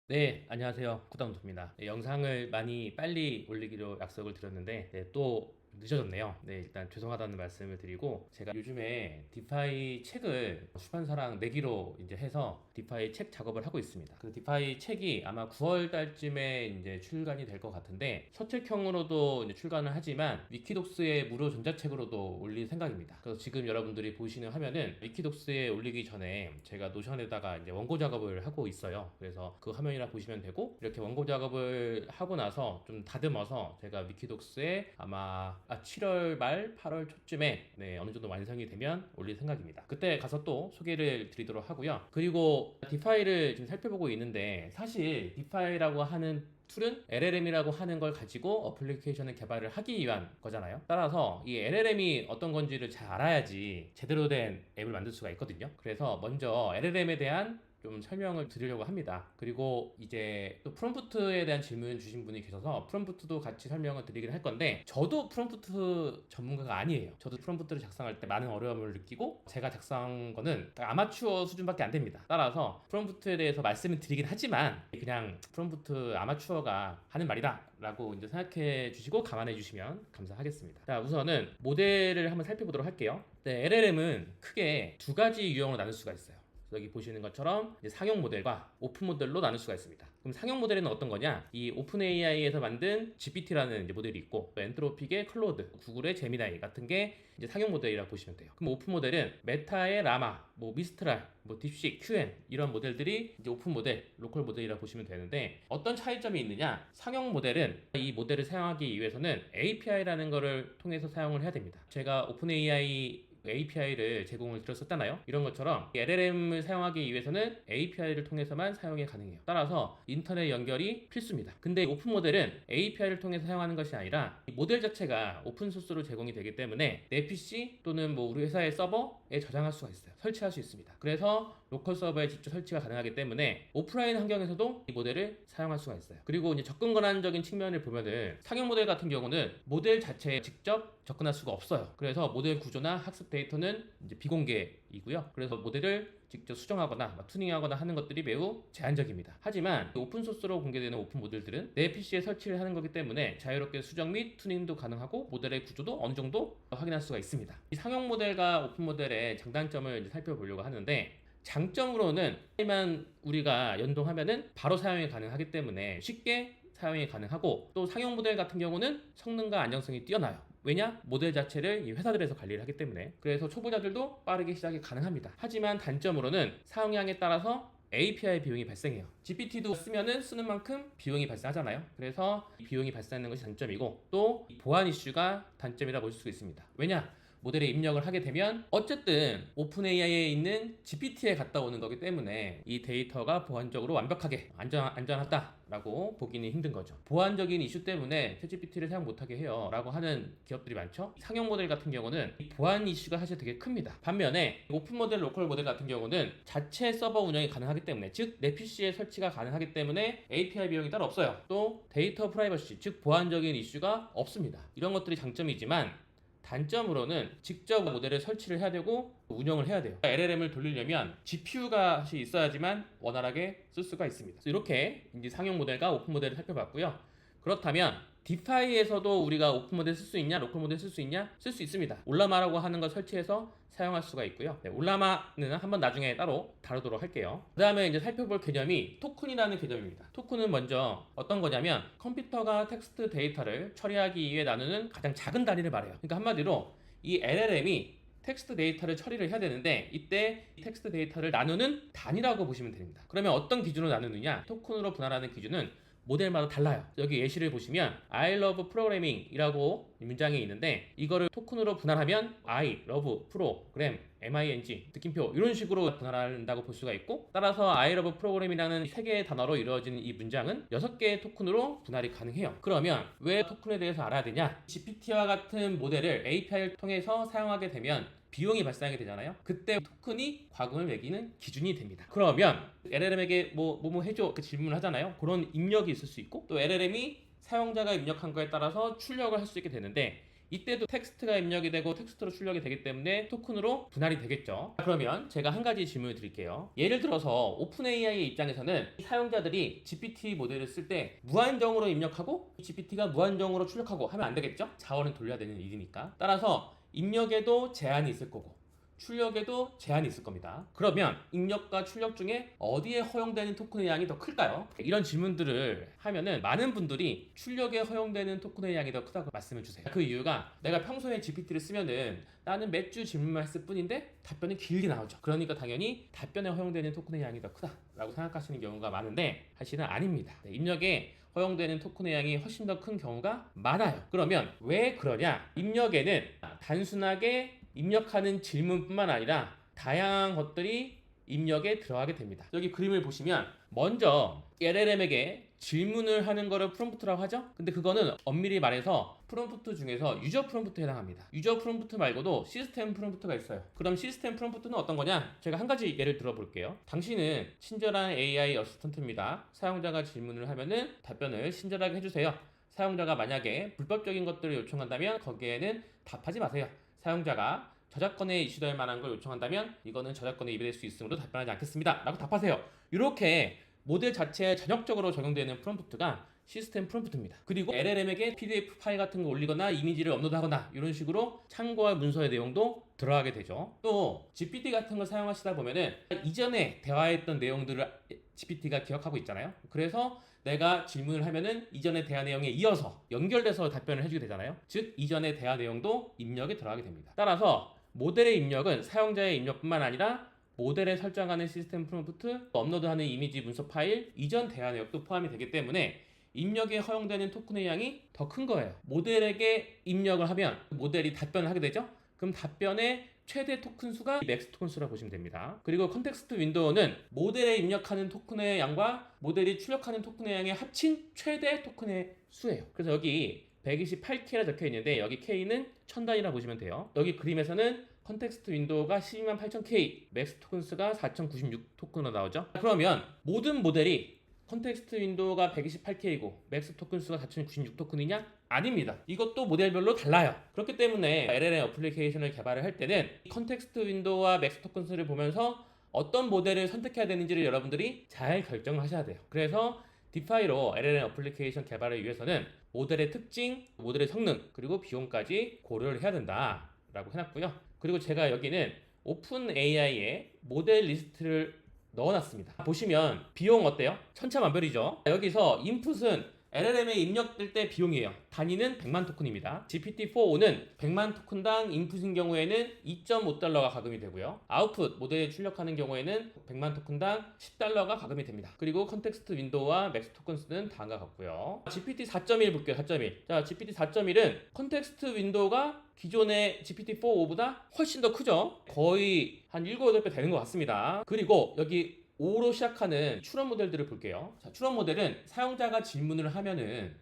네, 안녕하세요. 구다운입니다. 네, 영상을 많이 빨리 올리기로 약속을 드렸는데 또 늦어졌네요. 네, 일단 죄송하다는 말씀을 드리고 제가 요즘에 디파이 책을出版사랑 내기로 이제 해서 디파이 책 작업을 하고 있습니다. 그 디파이 책이 아마 9월 달쯤에 이제 출간이 될 것 같은데 서책형으로도 이제 출간을 하지만 위키독스의 무료 전자책으로도 올릴 생각입니다. 그래서 지금 여러분들이 보시는 화면은 위키독스에 올리기 전에 제가 노션에다가 이제 원고 작업을 하고 있어요. 그래서 그 화면이라 보시면 되고 이렇게 원고 작업을 하고 나서 좀 다듬어서 제가 위키독스에 아마 7월 말 8월 초쯤에 어느 정도 완성이 되면 올릴 생각입니다. 그때 가서 또 소개를 드리도록 하고요. 그리고 디파이를 지금 살펴보고 있는데 사실 디파이라고 하는 툴은 LLM이라고 하는 걸 가지고 어플리케이션을 개발을 하기 위한 거잖아요. 따라서 이 LLM이 어떤 건지를 잘 알아야지 제대로 된 앱을 만들 수가 있거든요. 그래서 먼저 LLM에 대한 좀 설명을 드리려고 합니다. 그리고 이제 또 프롬프트에 대한 질문 주신 분이 계셔서 프롬프트도 같이 설명을 드리긴 할 건데 저도 프롬프트 전문가가 아니에요. 저도 프롬프트를 작성할 때 많은 어려움을 느끼고 제가 작성한 거는 아마추어 수준밖에 안 됩니다. 따라서 프롬프트에 대해서 말씀을 드리긴 하지만 그냥 프롬프트 아마추어가 하는 말이다 라고 이제 생각해 주시고 감안해 주시면 감사하겠습니다. 자, 우선은 모델을 한번 살펴보도록 할게요. 네, LLM은 크게 두 가지 유형으로 나눌 수가 있어요. 여기 보시는 것처럼 이제 상용 모델과 오픈 모델로 나눌 수가 있습니다. 그럼 상용 모델은 어떤 거냐? 이 오픈 AI에서 만든 GPT라는 이제 모델이 있고, 또 엔트로픽의 클로드, 구글의 제미나이 같은 게 이제 상용 모델이라고 보시면 돼요. 그럼 오픈 모델은 메타의 라마, 뭐 미스트랄, 뭐 딥식, QM 이런 모델들이 이제 오픈 모델, 로컬 모델이라고 보시면 되는데 어떤 차이점이 있느냐? 상용 모델은 이 모델을 사용하기 위해서는 API라는 거를 통해서 사용을 해야 됩니다. 제가 오픈 AI API를 제공을 드렸었잖아요. 이런 것처럼 LLM을 사용하기 위해서는 API를 통해서만 사용이 가능해요. 따라서 인터넷 연결이 필수입니다. 근데 오픈 모델은 API를 통해서 사용하는 것이 아니라 모델 자체가 오픈소스로 제공이 되기 때문에 내 PC 또는 뭐 우리 회사의 서버에 저장할 수가 있어요. 설치할 수 있습니다. 그래서 로컬 서버에 직접 설치가 가능하기 때문에 오프라인 환경에서도 이 모델을 사용할 수가 있어요. 그리고 이제 접근 권한적인 측면을 보면은 상용 모델 같은 경우는 모델 자체에 직접 접근할 수가 없어요. 그래서 모델 구조나 학습 데이터는 이제 비공개이고요. 그래서 모델을 직접 수정하거나 튜닝하거나 하는 것들이 매우 제한적입니다. 하지만 오픈소스로 공개되는 오픈 모델들은 내 PC에 설치를 하는 거기 때문에 자유롭게 수정 및 튜닝도 가능하고 모델의 구조도 어느 정도 확인할 수가 있습니다. 이 상용 모델과 오픈 모델의 장단점을 이제 살펴보려고 하는데 장점으로는 만 우리가 연동하면은 바로 사용이 가능하기 때문에 쉽게 사용이 가능하고 또 상용 모델 같은 경우는 성능과 안정성이 뛰어나요. 왜냐? 모델 자체를 이 회사들에서 관리를 하기 때문에. 그래서 초보자들도 빠르게 시작이 가능합니다. 하지만 단점으로는 사용량에 따라서 API 비용이 발생해요. GPT도 쓰면은 쓰는 만큼 비용이 발생하잖아요. 그래서 비용이 발생하는 것이 단점이고 또 보안 이슈가 단점이라 볼 수 있습니다. 왜냐? 모델에 입력을 하게 되면 어쨌든 오픈 AI에 있는 GPT에 갔다 오는 거기 때문에 이 데이터가 보안적으로 완벽하게 안전하다라고 보기는 힘든 거죠. 보안적인 이슈 때문에 챗GPT를 사용 못하게 해요 라고 하는 기업들이 많죠. 상용 모델 같은 경우는 이 보안 이슈가 사실 되게 큽니다. 반면에 오픈 모델, 로컬 모델 같은 경우는 자체 서버 운영이 가능하기 때문에 즉 내 PC에 설치가 가능하기 때문에 API 비용이 따로 없어요. 또 데이터 프라이버시 즉 보안적인 이슈가 없습니다. 이런 것들이 장점이지만 단점으로는 직접 모델을 설치를 해야 되고 운영을 해야 돼요. LLM을 돌리려면 GPU가 있어야지만 원활하게 쓸 수가 있습니다. 이렇게 이제 상용 모델과 오픈 모델을 살펴봤고요. 그렇다면 디파이에서도 우리가 오픈 모델 쓸 수 있냐, 로컬 모델 쓸 수 있냐? 쓸 수 있습니다. 올라마라고 하는 걸 설치해서 사용할 수가 있고요. 올라마는 한번 나중에 따로 다루도록 할게요. 그 다음에 이제 살펴볼 개념이 토큰이라는 개념입니다. 토큰은 먼저 어떤 거냐면 컴퓨터가 텍스트 데이터를 처리하기 위해 나누는 가장 작은 단위를 말해요. 그러니까 한마디로 이 LLM이 텍스트 데이터를 처리를 해야 되는데 이때 이 텍스트 데이터를 나누는 단위라고 보시면 됩니다. 그러면 어떤 기준으로 나누느냐? 토큰으로 분할하는 기준은 모델마다 달라요. 여기 예시를 보시면 I love programming 이라고 문장이 있는데 이거를 토큰으로 분할하면 I love program MING 느낌표 이런 식으로 분할한다고 볼 수가 있고 따라서 I love program이라는 세 개의 단어로 이루어진 이 문장은 6개의 토큰으로 분할이 가능해요. 그러면 왜 토큰에 대해서 알아야 되냐? GPT와 같은 모델을 API를 통해서 사용하게 되면 비용이 발생하게 되잖아요. 그때 토큰이 과금을 매기는 기준이 됩니다. 그러면 LLM에게 뭐 해줘 그 질문을 하잖아요. 그런 입력이 있을 수 있고 또 LLM이 사용자가 입력한 거에 따라서 출력을 할 수 있게 되는데 이때도 텍스트가 입력이 되고 텍스트로 출력이 되기 때문에 토큰으로 분할이 되겠죠. 그러면 제가 한 가지 질문을 드릴게요. 예를 들어서 오픈 AI의 입장에서는 사용자들이 GPT 모델을 쓸 때 무한정으로 입력하고 GPT가 무한정으로 출력하고 하면 안 되겠죠? 자원을 돌려야 되는 일이니까. 따라서 입력에도 제한이 있을 거고 출력에도 제한이 있을 겁니다. 그러면 입력과 출력 중에 어디에 허용되는 토큰의 양이 더 클까요? 이런 질문들을 하면은 많은 분들이 출력에 허용되는 토큰의 양이 더 크다고 말씀을 주세요. 그 이유가 내가 평소에 GPT를 쓰면은 나는 몇 줄 질문만 했을 뿐인데 답변이 길게 나오죠. 그러니까 당연히 답변에 허용되는 토큰의 양이 더 크다라고 생각하시는 경우가 많은데 사실은 아닙니다. 입력에 허용되는 토큰의 양이 훨씬 더 큰 경우가 많아요. 그러면 왜 그러냐? 입력에는 단순하게 입력하는 질문뿐만 아니라 다양한 것들이 입력에 들어가게 됩니다. 여기 그림을 보시면 먼저 LLM에게 질문을 하는 거를 프롬프트라고 하죠. 근데 그거는 엄밀히 말해서 프롬프트 중에서 유저 프롬프트에 해당합니다. 유저 프롬프트 말고도 시스템 프롬프트가 있어요. 그럼 시스템 프롬프트는 어떤 거냐? 제가 한 가지 예를 들어볼게요. 당신은 친절한 AI 어시스턴트입니다. 사용자가 질문을 하면은 답변을 친절하게 해주세요. 사용자가 만약에 불법적인 것들을 요청한다면 거기에는 답하지 마세요. 사용자가 저작권에 이슈될 만한 걸 요청한다면 이거는 저작권에 위배될 수 있으므로 답변하지 않겠습니다 라고 답하세요. 이렇게 모델 자체에 전역적으로 적용되는 프롬프트가 시스템 프롬프트입니다. 그리고 LLM에게 PDF 파일 같은 거 올리거나 이미지를 업로드하거나 이런 식으로 참고할 문서의 내용도 들어가게 되죠. 또 GPT 같은 걸 사용하시다 보면은 이전에 대화했던 내용들을 GPT가 기억하고 있잖아요. 그래서 내가 질문을 하면은 이전의 대화 내용에 이어서 연결돼서 답변을 해주게 되잖아요. 즉 이전의 대화 내용도 입력에 들어가게 됩니다. 따라서 모델의 입력은 사용자의 입력뿐만 아니라 모델에 설정하는 시스템 프롬프트, 업로드하는 이미지 문서 파일, 이전 대화 내역도 포함이 되기 때문에 입력에 허용되는 토큰의 양이 더 큰 거예요. 모델에게 입력을 하면 모델이 답변을 하게 되죠. 그럼 답변의 최대 토큰 수가 맥스 토큰 수라고 보시면 됩니다. 그리고 컨텍스트 윈도우는 모델에 입력하는 토큰의 양과 모델이 출력하는 토큰의 양의 합친 최대 토큰의 수예요. 그래서 여기 128K라 적혀 있는데 여기 K는 1000단위라 보시면 돼요. 여기 그림에서는 컨텍스트 윈도우가 128,000K, 맥스 토큰 수가 4096 토큰으로 나오죠. 그러면 모든 모델이 컨텍스트 윈도우가 128K이고 맥스 토큰 수가 4096 토큰이냐? 아닙니다. 이것도 모델별로 달라요. 그렇기 때문에 LLM 어플리케이션을 개발을 할 때는 컨텍스트 윈도우와 맥스 토큰 수를 보면서 어떤 모델을 선택해야 되는지를 여러분들이 잘 결정을 하셔야 돼요. 그래서 디파이로 LLM 어플리케이션 개발을 위해서는 모델의 특징, 모델의 성능, 그리고 비용까지 고려를 해야 된다라고 해놨고요. 그리고 제가 여기는 오픈 AI의 모델 리스트를 넣어놨습니다. 보시면 비용 어때요? 천차만별이죠. 여기서 인풋은 LLM에 입력될 때 비용이에요. 단위는 100만 토큰입니다. GPT-4o는 100만 토큰당 인풋인 경우에는 2.5달러가 가금이 되고요. 아웃풋 모델에 출력하는 경우에는 100만 토큰당 10달러가 가금이 됩니다. 그리고 컨텍스트 윈도우와 맥스 토큰 수는 다음과 같고요. GPT-4.1 볼게요. 4.1. 자, GPT-4.1은 컨텍스트 윈도우가 기존의 GPT-4o보다 훨씬 더 크죠. 거의 한 7, 8배 되는 것 같습니다. 그리고 여기 5로 시작하는 추론 모델들을 볼게요. 자, 추론 모델은 사용자가 질문을 하면은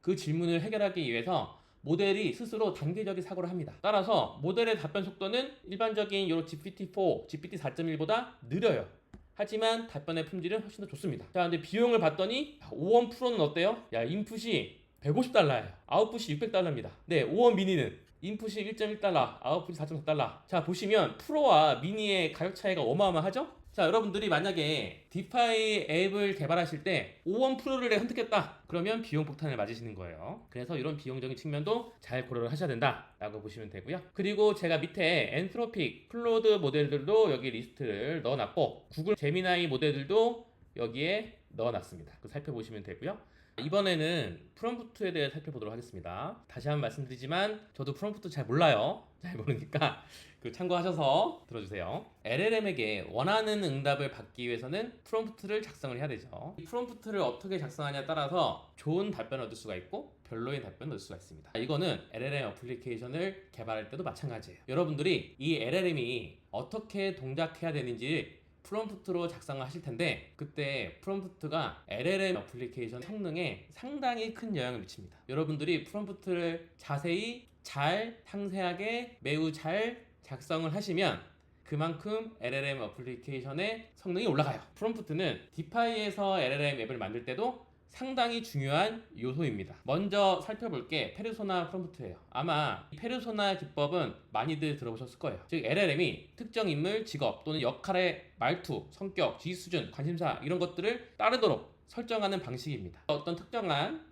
그 질문을 해결하기 위해서 모델이 스스로 단계적인 사고를 합니다. 따라서 모델의 답변 속도는 일반적인 요 GPT-4, GPT-4.1보다 느려요. 하지만 답변의 품질은 훨씬 더 좋습니다. 자, 근데 비용을 봤더니 5원 프로는 어때요? 야, 인풋이 150달러예요. 아웃풋이 600달러입니다. 네, 5원 미니는 인풋이 1.1달러, 아웃풋이 4.4달러. 자, 보시면 프로와 미니의 가격 차이가 어마어마하죠? 자, 여러분들이 만약에 디파이 앱을 개발하실 때 5원 프로를 선택했다 그러면 비용 폭탄을 맞으시는 거예요. 그래서 이런 비용적인 측면도 잘 고려를 하셔야 된다라고 보시면 되고요. 그리고 제가 밑에 엔트로픽, 클로드 모델들도 여기 리스트를 넣어놨고 구글 제미나이 모델들도 여기에 넣어놨습니다. 그 살펴보시면 되고요. 이번에는 프롬프트에 대해 살펴보도록 하겠습니다. 다시 한번 말씀드리지만 저도 프롬프트 잘 몰라요. 잘 모르니까 참고하셔서 들어주세요. LLM에게 원하는 응답을 받기 위해서는 프롬프트를 작성을 해야 되죠. 이 프롬프트를 어떻게 작성하냐에 따라서 좋은 답변을 얻을 수가 있고 별로인 답변을 얻을 수가 있습니다. 이거는 LLM 어플리케이션을 개발할 때도 마찬가지예요. 여러분들이 이 LLM이 어떻게 동작해야 되는지 프롬프트로 작성을 하실 텐데 그때 프롬프트가 LLM 어플리케이션 성능에 상당히 큰 영향을 미칩니다. 여러분들이 프롬프트를 자세히 잘 상세하게 매우 잘 작성을 하시면 그만큼 LLM 어플리케이션의 성능이 올라가요. 프롬프트는 디파이에서 LLM 앱을 만들 때도 상당히 중요한 요소입니다. 먼저 살펴볼 게 페르소나 프롬프트예요. 아마 이 페르소나 기법은 많이들 들어보셨을 거예요. 즉 LLM이 특정 인물, 직업 또는 역할의 말투, 성격, 지위 수준, 관심사 이런 것들을 따르도록 설정하는 방식입니다. 어떤 특정한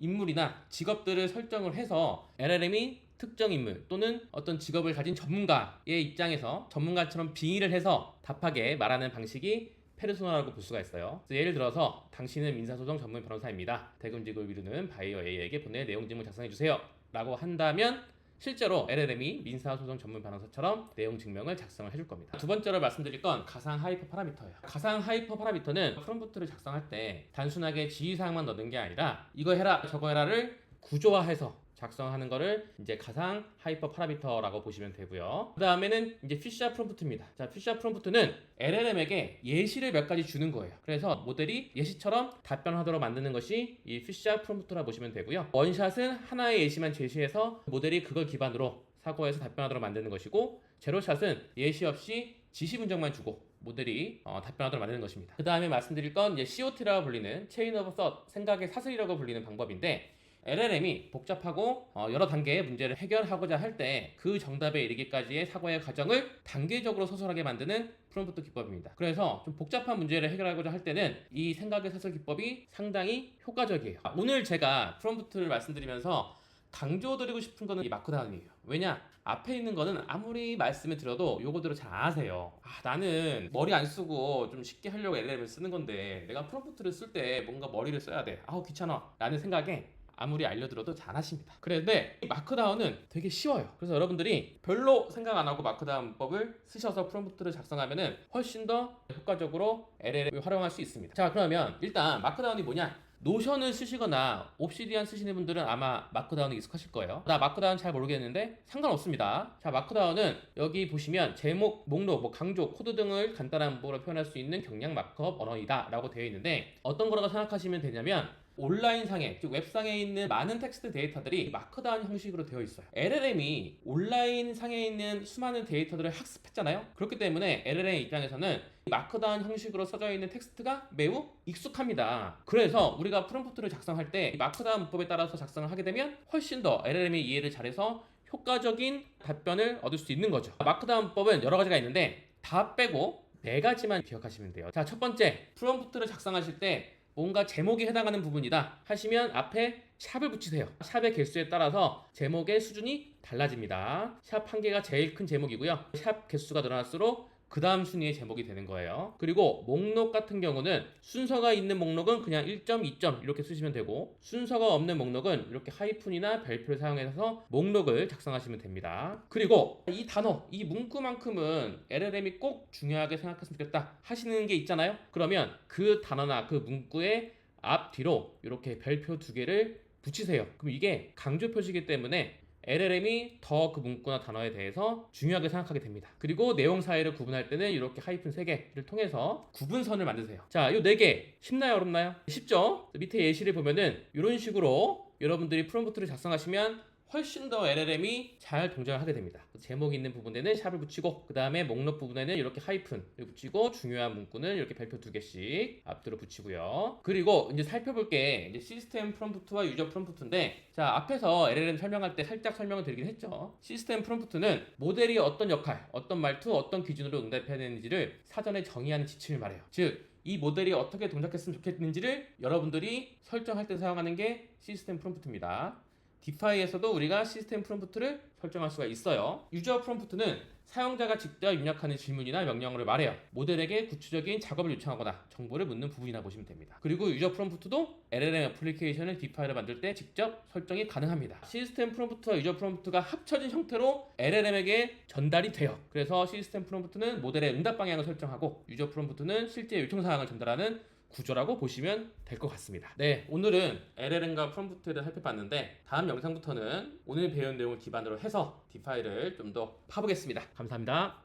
인물이나 직업들을 설정을 해서 LLM이 특정 인물 또는 어떤 직업을 가진 전문가의 입장에서 전문가처럼 빙의를 해서 답하게 말하는 방식이 페르소나라고 볼 수가 있어요. 예를 들어서 당신은 민사소송 전문 변호사입니다. 대금직을 미루는 바이어 A에게 보낼 내용 증문 작성해주세요 라고 한다면 실제로 LLM이 민사소송 전문 변호사처럼 내용 증명을 작성을 해줄 겁니다. 두 번째로 말씀드릴 건 가상 하이퍼 파라미터예요. 가상 하이퍼 파라미터는 프롬프트를 작성할 때 단순하게 지휘사항만 넣는 게 아니라 이거 해라 저거 해라를 구조화해서 작성하는 거를 이제 가상 하이퍼 파라미터라고 보시면 되고요. 그 다음에는 이제 피셔 프롬프트입니다. 자, 피셔 프롬프트는 LLM에게 예시를 몇 가지 주는 거예요. 그래서 모델이 예시처럼 답변하도록 만드는 것이 이 피셔 프롬프트라 보시면 되고요. 원샷은 하나의 예시만 제시해서 모델이 그걸 기반으로 사고해서 답변하도록 만드는 것이고, 제로샷은 예시 없이 지시 문장만 주고 모델이 답변하도록 만드는 것입니다. 그 다음에 말씀드릴 건 이제 COT라고 불리는 체인 오브 서 생각의 사슬이라고 불리는 방법인데, LLM이 복잡하고 여러 단계의 문제를 해결하고자 할 때 그 정답에 이르기까지의 사고의 과정을 단계적으로 소설하게 만드는 프롬프트 기법입니다. 그래서 좀 복잡한 문제를 해결하고자 할 때는 이 생각의 사슬 기법이 상당히 효과적이에요. 오늘 제가 프롬프트를 말씀드리면서 강조드리고 싶은 거는 이 마크다운이에요. 왜냐? 앞에 있는 거는 아무리 말씀을 드려도 요거대로 잘 안 하세요. 나는 머리 안 쓰고 좀 쉽게 하려고 LLM을 쓰는 건데 내가 프롬프트를 쓸 때 뭔가 머리를 써야 돼. 귀찮아 라는 생각에 아무리 알려드려도 잘하십니다. 그런데 마크다운은 되게 쉬워요. 그래서 여러분들이 별로 생각 안 하고 마크다운법을 쓰셔서 프롬프트를 작성하면은 훨씬 더 효과적으로 LLM을 활용할 수 있습니다. 자, 그러면 일단 마크다운이 뭐냐? 노션을 쓰시거나 옵시디안 쓰시는 분들은 아마 마크다운이 익숙하실 거예요. 나 마크다운 잘 모르겠는데 상관없습니다. 자, 마크다운은 여기 보시면 제목, 목록, 강조, 코드 등을 간단한 문법으로 표현할 수 있는 경량 마크업 언어이다 라고 되어 있는데, 어떤 거라고 생각하시면 되냐면 온라인상에, 즉 웹상에 있는 많은 텍스트 데이터들이 마크다운 형식으로 되어 있어요. LLM이 온라인상에 있는 수많은 데이터들을 학습했잖아요. 그렇기 때문에 LLM 입장에서는 마크다운 형식으로 써져 있는 텍스트가 매우 익숙합니다. 그래서 우리가 프롬프트를 작성할 때 마크다운 문법에 따라서 작성을 하게 되면 훨씬 더 LLM이 이해를 잘해서 효과적인 답변을 얻을 수 있는 거죠. 마크다운 문법은 여러 가지가 있는데 다 빼고 4가지만 기억하시면 돼요. 자, 첫 번째, 프롬프트를 작성하실 때 뭔가 제목에 해당하는 부분이다 하시면 앞에 샵을 붙이세요. 샵의 개수에 따라서 제목의 수준이 달라집니다. 샵 한 개가 제일 큰 제목이고요. 샵 개수가 늘어날수록 그 다음 순위의 제목이 되는 거예요. 그리고 목록 같은 경우는 순서가 있는 목록은 그냥 1점, 2점 이렇게 쓰시면 되고, 순서가 없는 목록은 이렇게 하이픈이나 별표를 사용해서 목록을 작성하시면 됩니다. 그리고 이 단어, 이 문구만큼은 LLM이 꼭 중요하게 생각했으면 좋겠다 하시는 게 있잖아요. 그러면 그 단어나 그 문구의 앞, 뒤로 이렇게 별표 2개를 붙이세요. 그럼 이게 강조 표시이기 때문에 LLM이 더 그 문구나 단어에 대해서 중요하게 생각하게 됩니다. 그리고 내용 사이를 구분할 때는 이렇게 하이픈 3개를 통해서 구분선을 만드세요. 자, 이 4개 쉽나요, 어렵나요? 쉽죠? 밑에 예시를 보면은 이런 식으로 여러분들이 프롬프트를 작성하시면 훨씬 더 LLM이 잘 동작을 하게 됩니다. 제목이 있는 부분에는 샵을 붙이고, 그 다음에 목록 부분에는 이렇게 하이픈을 붙이고, 중요한 문구는 이렇게 별표 2개씩 앞뒤로 붙이고요. 그리고 이제 살펴볼 게 이제 시스템 프롬프트와 유저 프롬프트인데, 자, 앞에서 LLM 설명할 때 살짝 설명을 드리긴 했죠. 시스템 프롬프트는 모델이 어떤 역할, 어떤 말투, 어떤 기준으로 응답해야 되는지를 사전에 정의하는 지침을 말해요. 즉, 이 모델이 어떻게 동작했으면 좋겠는지를 여러분들이 설정할 때 사용하는 게 시스템 프롬프트입니다. 디파이에서도 우리가 시스템 프롬프트를 설정할 수가 있어요. 유저 프롬프트는 사용자가 직접 입력하는 질문이나 명령어를 말해요. 모델에게 구체적인 작업을 요청하거나 정보를 묻는 부분이나 보시면 됩니다. 그리고 유저 프롬프트도 LLM 애플리케이션을 디파이를 만들 때 직접 설정이 가능합니다. 시스템 프롬프트와 유저 프롬프트가 합쳐진 형태로 LLM에게 전달이 돼요. 그래서 시스템 프롬프트는 모델의 응답 방향을 설정하고, 유저 프롬프트는 실제 요청 사항을 전달하는 구조라고 보시면 될 것 같습니다. 네, 오늘은 LLM과 프롬프트를 살펴봤는데, 다음 영상부터는 오늘 배운 내용을 기반으로 해서 디파이를 좀 더 파보겠습니다. 감사합니다.